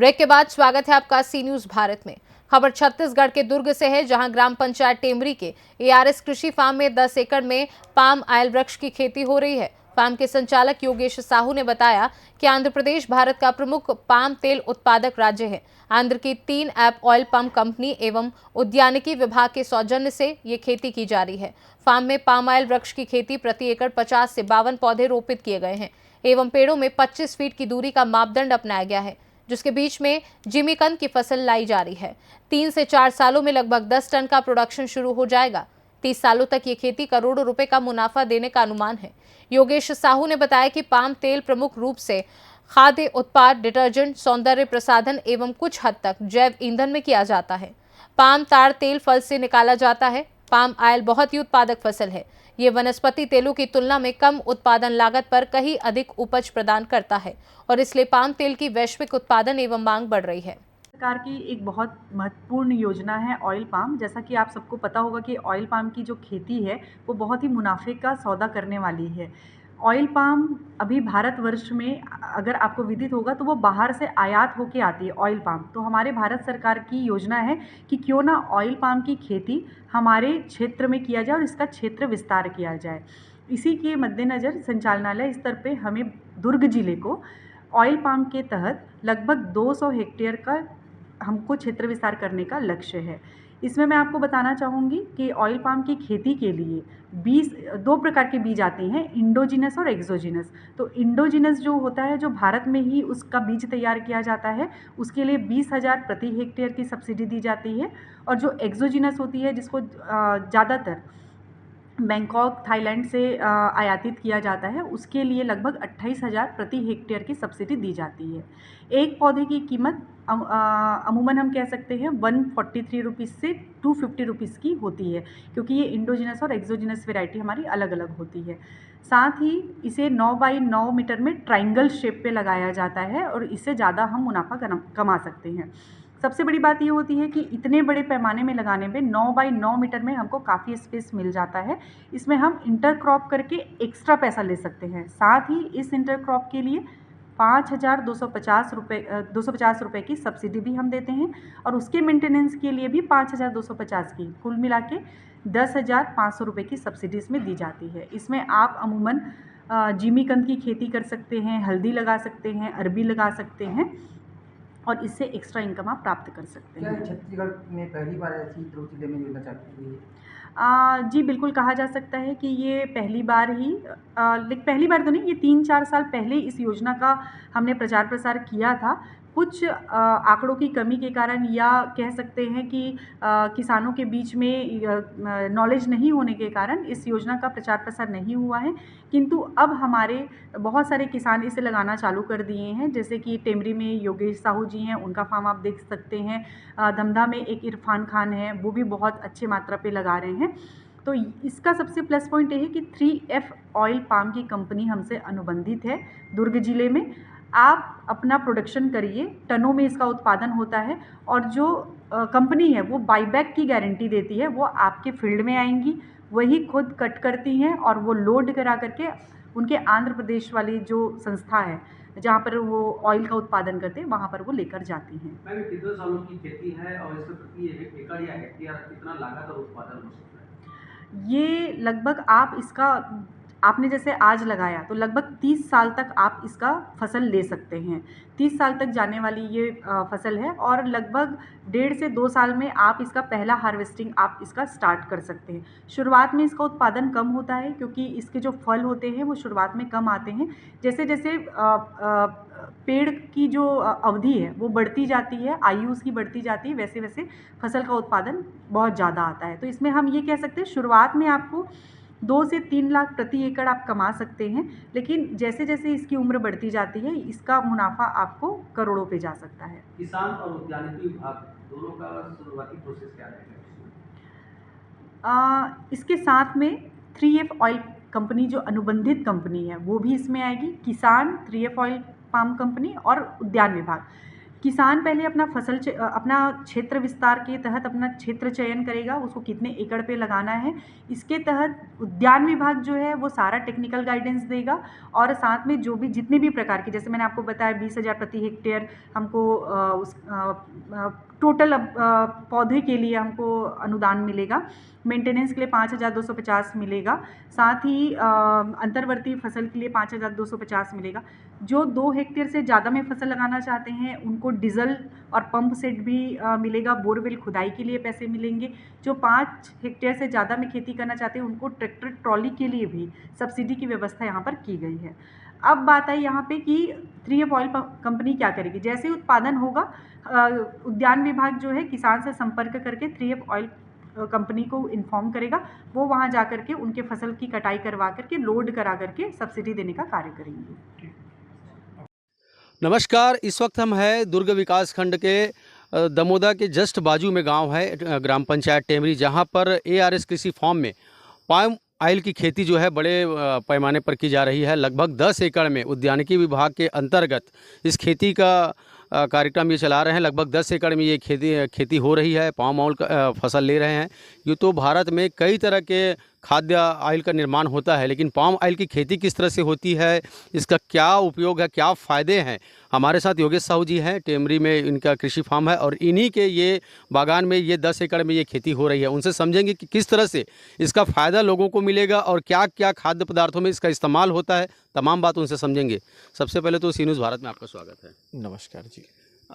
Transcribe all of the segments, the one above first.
Break के बाद स्वागत है आपका सी न्यूज भारत में। खबर छत्तीसगढ़ के दुर्ग से है, जहां ग्राम पंचायत टेमरी के एआरएस कृषि फार्म में 10 एकड़ में पाम ऑयल वृक्ष की खेती हो रही है। फार्म के संचालक योगेश साहू ने बताया कि आंध्र प्रदेश भारत का प्रमुख पाम तेल उत्पादक राज्य है। आंध्र की 3 ऐप ऑयल पंप कंपनी एवं उद्यानिकी विभाग के सौजन्य से ये खेती की जा रही है। फार्म में पाम ऑयल वृक्ष की खेती प्रति एकड़ 50 से 52 पौधे रोपित किए गए हैं एवं पेड़ों में 25 फीट की दूरी का मापदंड अपनाया गया है, जिसके बीच में जिमीकंद की फसल लाई जा रही है। 3 से 4 सालों में लगभग 10 टन का प्रोडक्शन शुरू हो जाएगा। 30 सालों तक ये खेती करोड़ों रुपए का मुनाफा देने का अनुमान है। योगेश साहू ने बताया कि पाम तेल प्रमुख रूप से खाद्य उत्पाद, डिटर्जेंट, सौंदर्य प्रसाधन एवं कुछ हद तक जैव ईंधन में किया जाता है। पाम ताड़ तेल फल से निकाला जाता है। पाम ऑयल बहुत ही उत्पादक फसल है। ये वनस्पति तेलों की तुलना में कम उत्पादन लागत पर कहीं अधिक उपज प्रदान करता है और इसलिए पाम तेल की वैश्विक उत्पादन एवं मांग बढ़ रही है। सरकार की एक बहुत महत्वपूर्ण योजना है ऑयल पाम। जैसा कि आप सबको पता होगा कि ऑयल पाम की जो खेती है वो बहुत ही मुनाफे का सौदा करने वाली है। ऑयल पाम अभी भारतवर्ष में अगर आपको विदित होगा तो वो बाहर से आयात होके आती है ऑयल पाम। तो हमारे भारत सरकार की योजना है कि क्यों ना ऑयल पाम की खेती हमारे क्षेत्र में किया जाए और इसका क्षेत्र विस्तार किया जाए। इसी के मद्देनज़र संचालनालय स्तर पे हमें दुर्ग जिले को ऑयल पाम के तहत लगभग 200 हेक्टेयर का हमको क्षेत्र विस्तार करने का लक्ष्य है। इसमें मैं आपको बताना चाहूँगी कि ऑयल पाम की खेती के लिए 2 प्रकार के बीज आते हैं, इंडोजिनस और एक्सोजिनस। तो इंडोजिनस जो होता है, जो भारत में ही उसका बीज तैयार किया जाता है, उसके लिए 20,000 प्रति हेक्टेयर की सब्सिडी दी जाती है। और जो एक्सोजिनस होती है, जिसको ज़्यादातर बैंकॉक, थाईलैंड से आयातित किया जाता है, उसके लिए लगभग 28,000 प्रति हेक्टेयर की सब्सिडी दी जाती है। एक पौधे की कीमत अमूमन हम कह सकते हैं 143 रुपीज़ से 250 रुपीज़ की होती है, क्योंकि ये इंडोजिनस और एक्सोजिनस वैरायटी हमारी अलग अलग होती है। साथ ही इसे 9 बाई 9 मीटर में ट्राइंगल शेप पे लगाया जाता है और इससे ज़्यादा हम मुनाफा कमा सकते हैं। सबसे बड़ी बात ये होती है कि इतने बड़े पैमाने में लगाने में 9 बाई 9 मीटर में हमको काफ़ी स्पेस मिल जाता है। इसमें हम इंटरक्रॉप करके एक्स्ट्रा पैसा ले सकते हैं। साथ ही इस इंटरक्रॉप के लिए 5,250 रुपये की सब्सिडी भी हम देते हैं और उसके मेंटेनेंस के लिए भी 5,250 की, कुल मिला के 10,500 रुपये की सब्सिडी इसमें दी जाती है। इसमें आप अमूमन जिमीकंद की खेती कर सकते हैं, हल्दी लगा सकते हैं, अरबी लगा सकते हैं और इससे एक्स्ट्रा इनकम आप प्राप्त कर सकते हैं। क्या छत्तीसगढ़ में पहली बार ऐसी दुर्ग जिले में योजना चालू हुई है? जी बिल्कुल, कहा जा सकता है कि ये पहली बार ही लेकिन पहली बार तो नहीं, ये 3-4 साल पहले इस योजना का हमने प्रचार प्रसार किया था। कुछ आंकड़ों की कमी के कारण या कह सकते हैं कि किसानों के बीच में नॉलेज नहीं होने के कारण इस योजना का प्रचार प्रसार नहीं हुआ है। किंतु अब हमारे बहुत सारे किसान इसे लगाना चालू कर दिए हैं, जैसे कि टेमरी में योगेश साहू जी हैं, उनका फार्म आप देख सकते हैं। धमधा में एक इरफान खान है, वो भी बहुत अच्छे मात्रा पे लगा रहे हैं। तो इसका सबसे प्लस पॉइंट ये है कि 3F ऑयल पाम की कंपनी हमसे अनुबंधित है दुर्ग जिले में। आप अपना प्रोडक्शन करिए, टनों में इसका उत्पादन होता है और जो कंपनी है वो बाईबैक की गारंटी देती है। वो आपके फील्ड में आएंगी, वही खुद कट करती हैं और वो लोड करा करके उनके आंध्र प्रदेश वाली जो संस्था है जहाँ पर वो ऑयल का उत्पादन करते हैं, वहाँ पर वो लेकर जाती हैं। मैम, कितने सालों की खेती है और इसमें प्रति एकड़ या हेक्टेयर कितना लागत और उत्पादन हो सकता है? ये लगभग आप इसका, आपने जैसे आज लगाया तो लगभग 30 साल तक आप इसका फसल ले सकते हैं। 30 साल तक जाने वाली ये फसल है और लगभग 1.5 से 2 साल में आप इसका पहला हार्वेस्टिंग आप इसका स्टार्ट कर सकते हैं। शुरुआत में इसका उत्पादन कम होता है क्योंकि इसके जो फल होते हैं वो शुरुआत में कम आते हैं। जैसे जैसे पेड़ की जो अवधि है वो बढ़ती जाती है, आयु उसकी बढ़ती जाती है, वैसे वैसे फसल का उत्पादन बहुत ज़्यादा आता है। तो इसमें हम ये कह सकते हैं शुरुआत में आपको 2 से 3 लाख प्रति एकड़ आप कमा सकते हैं, लेकिन जैसे जैसे इसकी उम्र बढ़ती जाती है इसका मुनाफा आपको करोड़ों पे जा सकता है। किसान और उद्यानिकी विभाग दोनों का शुरुआती प्रोसेस क्या रहेगा? इसके साथ में 3F ऑयल कंपनी जो अनुबंधित कंपनी है वो भी इसमें आएगी। किसान, 3F ऑयल पाम कंपनी और उद्यान विभाग, किसान पहले अपना क्षेत्र विस्तार के तहत अपना क्षेत्र चयन करेगा, उसको कितने एकड़ पे लगाना है। इसके तहत उद्यान विभाग जो है वो सारा टेक्निकल गाइडेंस देगा और साथ में जो भी जितने भी प्रकार के, जैसे मैंने आपको बताया 20,000 प्रति हेक्टेयर हमको टोटल पौधे के लिए हमको अनुदान मिलेगा। मेंटेनेंस के लिए 5,250 मिलेगा। साथ ही अंतर्वर्ती फसल के लिए 5,250 मिलेगा। जो 2 हेक्टेयर से ज़्यादा में फसल लगाना चाहते हैं उनको डीजल और पंप सेट भी मिलेगा। बोरवेल खुदाई के लिए पैसे मिलेंगे। जो 5 हेक्टेयर से ज़्यादा में खेती करना चाहते हैं उनको ट्रैक्टर ट्रॉली के लिए भी सब्सिडी की व्यवस्था यहाँ पर की गई है। अब बात आई यहाँ पे कि 3F ऑयल कंपनी क्या करेगी। जैसे ही उत्पादन होगा, उद्यान विभाग जो है किसान से संपर्क करके 3F ऑयल कंपनी को इन्फॉर्म करेगा। वो वहाँ जा कर के उनके फसल की कटाई करवा करके लोड करा करके सब्सिडी देने का कार्य करेंगे। नमस्कार, इस वक्त हम हैं दुर्ग विकास खंड के दमोदा के जस्ट बाजू में गांव है ग्राम पंचायत टेमरी, जहां पर ARS कृषि फार्म में पाम ऑयल की खेती जो है बड़े पैमाने पर की जा रही है। लगभग 10 एकड़ में उद्यानिकी विभाग के अंतर्गत इस खेती का कार्यक्रम ये चला रहे हैं। लगभग 10 एकड़ में ये खेती हो रही है। पाम ऑयल का फसल ले रहे हैं। ये तो भारत में कई तरह के खाद्य ऑयल का निर्माण होता है, लेकिन पाम ऑयल की खेती किस तरह से होती है, इसका क्या उपयोग है, क्या फ़ायदे हैं। हमारे साथ योगेश साहू जी हैं। टेमरी में इनका कृषि फार्म है और इन्हीं के ये बागान में ये 10 एकड़ में ये खेती हो रही है। उनसे समझेंगे कि किस तरह से इसका फ़ायदा लोगों को मिलेगा और क्या क्या खाद्य पदार्थों में इसका इस्तेमाल होता है। तमाम बात उनसे समझेंगे। सबसे पहले तो सी न्यूज़ भारत में आपका स्वागत है। नमस्कार जी।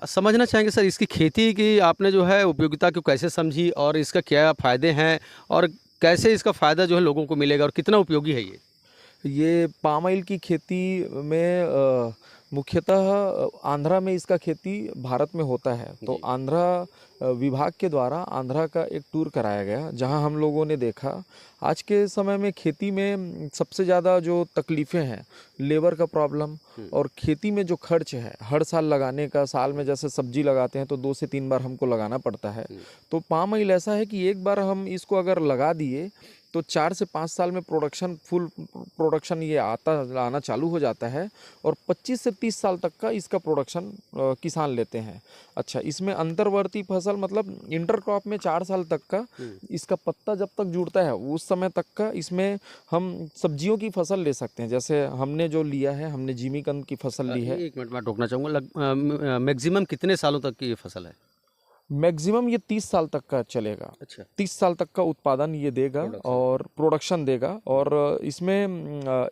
समझना चाहेंगे सर, इसकी खेती की आपने जो है उपयोगिता को कैसे समझी और इसका क्या फ़ायदे हैं और कैसे इसका फ़ायदा जो है लोगों को मिलेगा और कितना उपयोगी है ये पाम ऑयल की खेती में मुख्यतः आंध्रा में इसका खेती भारत में होता है। तो आंध्रा विभाग के द्वारा आंध्रा का एक टूर कराया गया, जहां हम लोगों ने देखा आज के समय में खेती में सबसे ज़्यादा जो तकलीफ़ें हैं, लेबर का प्रॉब्लम और खेती में जो खर्च है हर साल लगाने का। साल में जैसे सब्जी लगाते हैं तो 2 से 3 बार हमको लगाना पड़ता है। तो पाम ऑयल ऐसा है कि एक बार हम इसको अगर लगा दिए तो 4 से 5 साल में फुल प्रोडक्शन ये आना चालू हो जाता है और 25 से 30 साल तक का इसका प्रोडक्शन किसान लेते हैं। अच्छा, इसमें अंतर्वर्ती फसल मतलब इंटरक्रॉप में 4 साल तक का इसका पत्ता जब तक जुड़ता है उस समय तक का इसमें हम सब्जियों की फसल ले सकते हैं। जैसे हमने जो लिया है, हमने जिमीकंद की फसल ली है। 1 मिनट में रोकना चाहूँगा, मैक्सिमम कितने सालों तक की ये फसल है? मैक्सिमम ये 30 साल तक का चलेगा। अच्छा, 30 साल तक का उत्पादन ये देगा और प्रोडक्शन देगा। और इसमें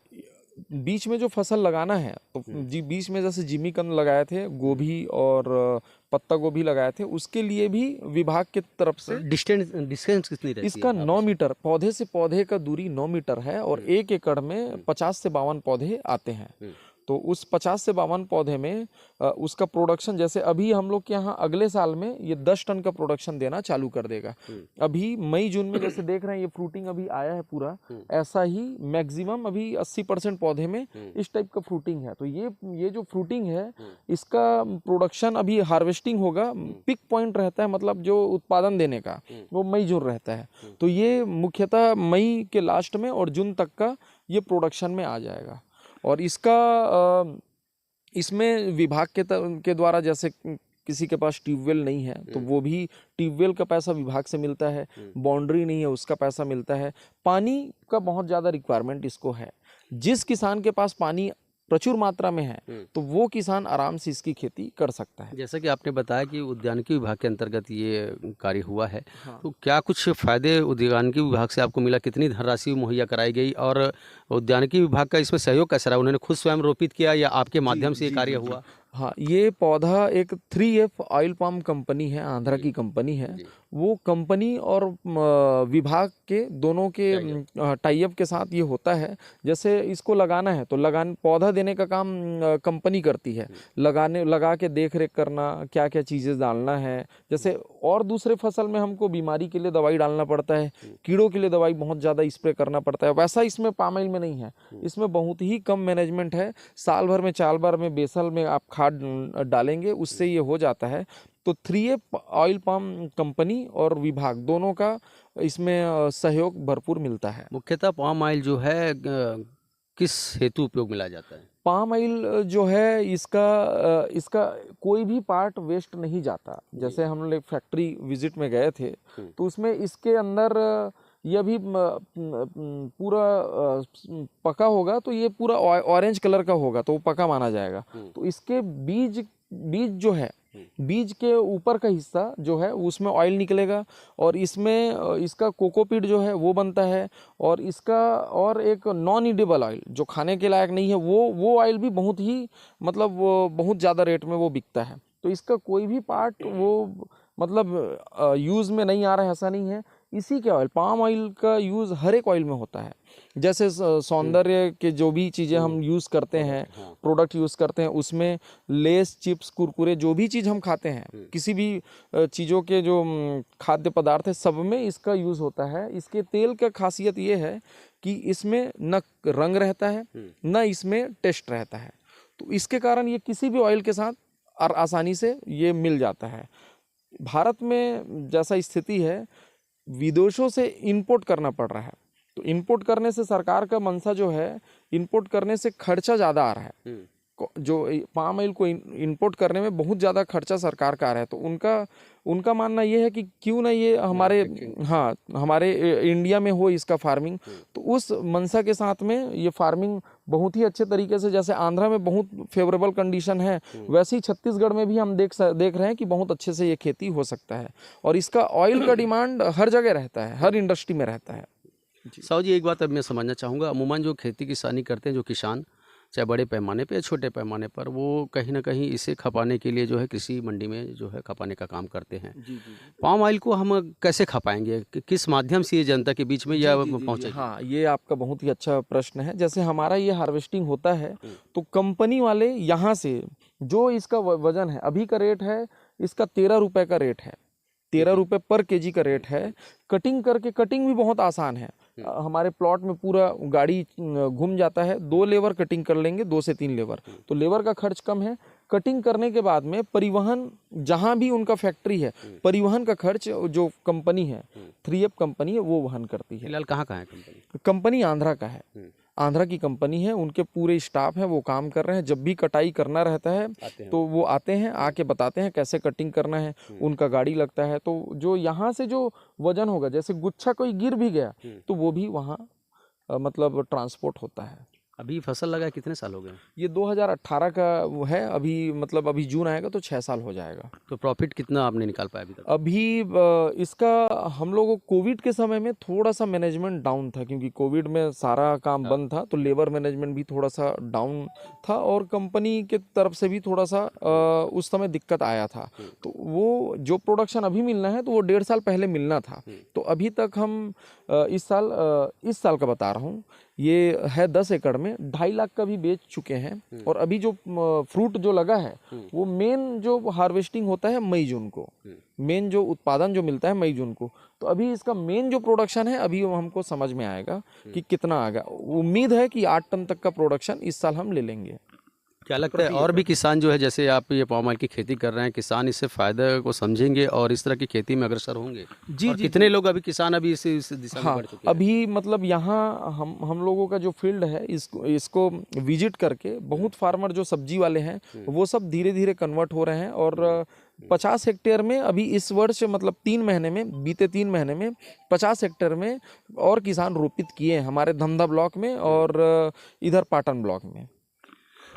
बीच में जो फसल लगाना है तो जी बीच में जैसे जिमीकंद लगाए थे, गोभी और पत्ता गोभी लगाए थे, उसके लिए भी विभाग की तरफ से डिस्टेंस कितनी रहती है? इसका 9 मीटर, पौधे से पौधे का दूरी 9 मीटर है और 1 एकड़ में 50 से 52 पौधे आते हैं। तो उस 50 से 52 पौधे में उसका प्रोडक्शन, जैसे अभी हम लोग के यहाँ अगले साल में ये 10 टन का प्रोडक्शन देना चालू कर देगा। अभी मई जून में जैसे देख रहे हैं ये फ्रूटिंग अभी आया है पूरा, ऐसा ही मैक्सिमम अभी 80% पौधे में इस टाइप का फ्रूटिंग है। तो ये जो फ्रूटिंग है इसका प्रोडक्शन अभी हार्वेस्टिंग होगा, पिक पॉइंट रहता है, मतलब जो उत्पादन देने का वो मई जून रहता है। तो ये मुख्यतः मई के लास्ट में और जून तक का ये प्रोडक्शन में आ जाएगा। और इसका इसमें विभाग के द्वारा, जैसे किसी के पास ट्यूबवेल नहीं है तो वो भी ट्यूबवेल का पैसा विभाग से मिलता है, बाउंड्री नहीं है उसका पैसा मिलता है। पानी का बहुत ज़्यादा रिक्वायरमेंट इसको है। जिस किसान के पास पानी प्रचुर मात्रा में है तो वो किसान आराम से इसकी खेती कर सकता है। जैसा कि आपने बताया कि उद्यानिकी विभाग के अंतर्गत ये कार्य हुआ है, तो क्या कुछ फ़ायदे उद्यानिकी विभाग से आपको मिला? कितनी धनराशि मुहैया कराई गई और उद्यानिकी विभाग का इसमें सहयोग कैसा रहा? उन्होंने खुद स्वयं रोपित किया या आपके माध्यम से ये कार्य हुआ? हाँ, ये पौधा एक 3F ऑयल पाम कंपनी है, आंध्रा की कंपनी है। वो कंपनी और विभाग के दोनों के टाई अप के साथ ये होता है। जैसे इसको लगाना है तो पौधा देने का काम कंपनी करती है, लगा के देख रेख करना, क्या क्या चीज़ें डालना है। जैसे और दूसरे फसल में हमको बीमारी के लिए दवाई डालना पड़ता है, कीड़ों के लिए दवाई बहुत ज़्यादा स्प्रे करना पड़ता है, वैसा इसमें पाम ऑयल में नहीं है। इसमें बहुत ही कम मैनेजमेंट है। साल भर में 4 बार में बेसल में आप खाद डालेंगे, उससे ये हो जाता है। तो 3F ऑयल पाम कंपनी और विभाग दोनों का इसमें सहयोग भरपूर मिलता है। मुख्यतः पाम ऑयल जो है किस हेतु उपयोग में लाया जाता है? पाम ऑयल जो है इसका कोई भी पार्ट वेस्ट नहीं जाता। जैसे हम लोग फैक्ट्री विजिट में गए थे तो उसमें इसके अंदर ये अभी पूरा पका होगा तो ये पूरा ऑरेंज कलर का होगा तो वो पका माना जाएगा। तो इसके बीज जो है, बीज के ऊपर का हिस्सा जो है उसमें ऑयल निकलेगा और इसमें इसका कोकोपीट जो है वो बनता है और इसका और एक नॉन ईडेबल ऑयल जो खाने के लायक नहीं है वो ऑयल भी बहुत ही मतलब बहुत ज़्यादा रेट में वो बिकता है। तो इसका कोई भी पार्ट वो मतलब यूज़ में नहीं आ रहा है ऐसा नहीं है। इसी के ऑयल, पाम ऑयल का यूज़ हर एक ऑयल में होता है। जैसे सौंदर्य के जो भी चीज़ें हम यूज़ करते हैं, प्रोडक्ट यूज़ करते हैं, उसमें लेस, चिप्स, कुरकुरे जो भी चीज़ हम खाते हैं, किसी भी चीज़ों के जो खाद्य पदार्थ है सब में इसका यूज़ होता है। इसके तेल का खासियत ये है कि इसमें न रंग रहता है न इसमें टेस्ट रहता है। तो इसके कारण ये किसी भी ऑयल के साथ और आसानी से ये मिल जाता है। भारत में जैसा स्थिति है विदेशों से इंपोर्ट करना पड़ रहा है तो इंपोर्ट करने से सरकार का मंशा जो है, इंपोर्ट करने से खर्चा ज़्यादा आ रहा है। जो पाम ऑयल को इंपोर्ट करने में बहुत ज़्यादा खर्चा सरकार का आ रहा है। तो उनका मानना ये है कि क्यों ना ये हमारे इंडिया में हो इसका फार्मिंग। तो उस मंशा के साथ में ये फार्मिंग बहुत ही अच्छे तरीके से, जैसे आंध्रा में बहुत फेवरेबल कंडीशन है वैसे ही छत्तीसगढ़ में भी हम देख रहे हैं कि बहुत अच्छे से ये खेती हो सकता है और इसका ऑयल का डिमांड हर जगह रहता है, हर इंडस्ट्री में रहता है। साहू जी, एक बात अब मैं समझना चाहूँगा, अमूमन जो खेती किसानी करते हैं जो किसान, चाहे बड़े पैमाने पे या छोटे पैमाने पर, वो कहीं ना कहीं इसे खपाने के लिए जो है कृषि मंडी में जो है खपाने का काम करते हैं। पाम ऑयल को हम कैसे खपाएंगे, किस माध्यम से ये जनता के बीच में यह पहुँचेगी? हाँ, ये आपका बहुत ही अच्छा प्रश्न है। जैसे हमारा ये हार्वेस्टिंग होता है तो कंपनी वाले यहाँ से जो इसका वजन है, अभी का रेट है इसका 13 रुपये का रेट है, 13 रुपये पर केजी का रेट है। कटिंग करके, कटिंग भी बहुत आसान है। हमारे प्लॉट में पूरा गाड़ी घूम जाता है, 2 लेबर कटिंग कर लेंगे, 2 से 3 लेबर, तो लेबर का खर्च कम है। कटिंग करने के बाद में परिवहन, जहां भी उनका फैक्ट्री है, परिवहन का खर्च जो कंपनी है, 3F कंपनी है, वो वहन करती है। फिलहाल कहाँ है कंपनी? कंपनी आंध्रा का है, आंध्रा की कंपनी है, उनके पूरे स्टाफ है, वो काम कर रहे हैं। जब भी कटाई करना रहता है तो वो आते हैं, आके बताते हैं कैसे कटिंग करना है, उनका गाड़ी लगता है। तो जो यहाँ से जो वजन होगा, जैसे गुच्छा कोई गिर भी गया तो वो भी वहाँ मतलब ट्रांसपोर्ट होता है। अभी फसल लगा है, कितने साल हो गए? ये 2018 का वो है, अभी मतलब अभी जून आएगा तो 6 साल हो जाएगा। तो प्रॉफिट कितना आपने निकाल पाया अभी तक? अभी इसका हम लोगों को कोविड के समय में थोड़ा सा मैनेजमेंट डाउन था, क्योंकि कोविड में सारा काम बंद था तो लेबर मैनेजमेंट भी थोड़ा सा डाउन था और कंपनी के तरफ से भी थोड़ा सा उस समय दिक्कत आया था। तो वो जो प्रोडक्शन अभी मिलना है तो वो 1.5 साल पहले मिलना था। तो अभी तक हम इस साल का बता रहा हूँ, ये है 10 एकड़ में 2.5 लाख का भी बेच चुके हैं। और अभी जो फ्रूट जो लगा है वो मेन जो हार्वेस्टिंग होता है मई जून को, मेन जो उत्पादन जो मिलता है मई जून को। तो अभी इसका मेन जो प्रोडक्शन है अभी वो हमको समझ में आएगा कि कितना आएगा। उम्मीद है कि 8 टन तक का प्रोडक्शन इस साल हम ले लेंगे। क्या लगता है और भी किसान जो है, जैसे आप ये पाम ऑयल की खेती कर रहे हैं, किसान इससे फायदे को समझेंगे और इस तरह की खेती में अग्रसर होंगे? जी, कितने लोग अभी किसान अभी इस दिशा में बढ़ चुके हैं? अभी मतलब यहाँ हम लोगों का जो फील्ड है इसको विजिट करके बहुत फार्मर जो सब्जी वाले हैं वो सब धीरे धीरे कन्वर्ट हो रहे हैं। और 50 हेक्टेयर में अभी इस वर्ष मतलब बीते 3 महीने में 50 हेक्टेयर में और किसान रोपित किए हैं हमारे धमधा ब्लॉक में और इधर पाटन ब्लॉक में।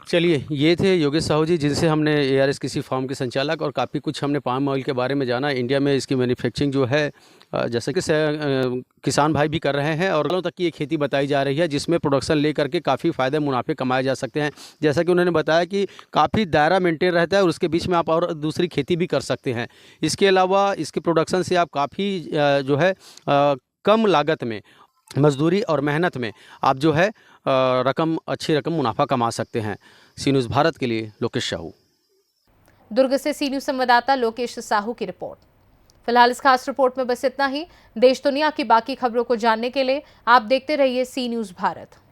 चलिए, ये थे योगेश साहू जी, जिनसे हमने ARS कृषि फार्म के संचालक, और काफ़ी कुछ हमने पाम ऑयल के बारे में जाना। इंडिया में इसकी मैन्युफैक्चरिंग जो है जैसे कि किसान भाई भी कर रहे हैं और लोगों तक की ये खेती बताई जा रही है, जिसमें प्रोडक्शन ले करके काफ़ी फ़ायदे मुनाफे कमाए जा सकते हैं। जैसा कि उन्होंने बताया कि काफ़ी दायरा मेंटेन रहता है और उसके बीच में आप और दूसरी खेती भी कर सकते हैं। इसके अलावा इसके प्रोडक्शन से आप काफ़ी जो है कम लागत में, मजदूरी और मेहनत में आप जो है अच्छी रकम मुनाफा कमा सकते हैं। सी न्यूज़ भारत के लिए लोकेश साहू। दुर्ग से सी न्यूज़ संवाददाता लोकेश साहू की रिपोर्ट। फिलहाल इस खास रिपोर्ट में बस इतना ही। देश दुनिया की बाकी खबरों को जानने के लिए आप देखते रहिए सी न्यूज़ भारत।